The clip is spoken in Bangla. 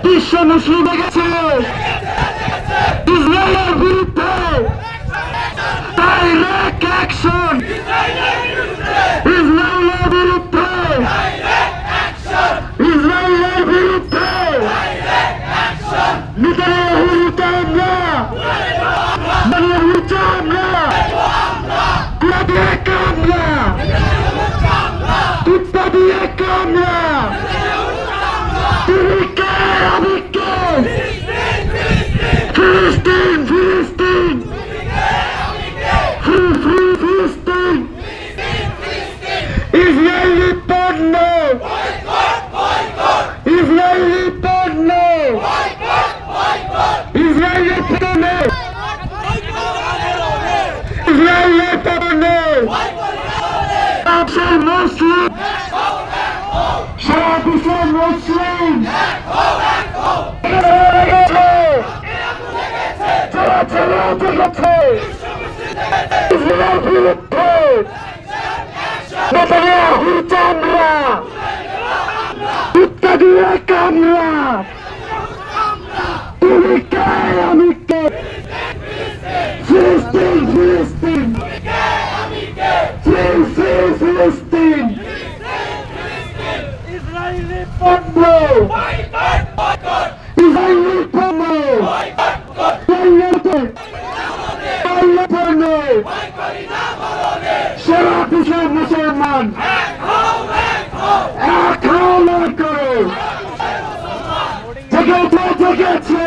বিশ্ব মুসলিম গেছে ইসরায়েলের বিরুদ্ধে ডাইরেক্ট অ্যাকশন ইসরায়েলের বিরুদ্ধে ইসরায়েলের বিরুদ্ধে নেতানিয়াহুর চামড়া নেতানিয়াহুর চামড়া কুড়া দিয়ে কামড়া কুত্তা দিয়ে কামড়া তুমি কে আমি কে ফিলিস্তিন ফিলিস্তিন ফিলিস্তিন ইসরায়েলি পণ্য ইসরায়েলি পণ্য ইসরায়েলি পণ্য ইসরায়েলি পণ্য সব মুসলিম সারা বিশ্বের মুসলিম ইসরায়েলের বিরুদ্ধে নেতানিয়াহুর চামড়া কুত্তা দিয়ে কামড়া তুমি কে আমি কে ফিলিস্তিন ফিলিস্তিন ফিলিস্তিন ইসরায়েলি পণ্য ইসরায়েলি পণ্য সারা বিশ্বের মুসলমান এক হও করো জেগেছে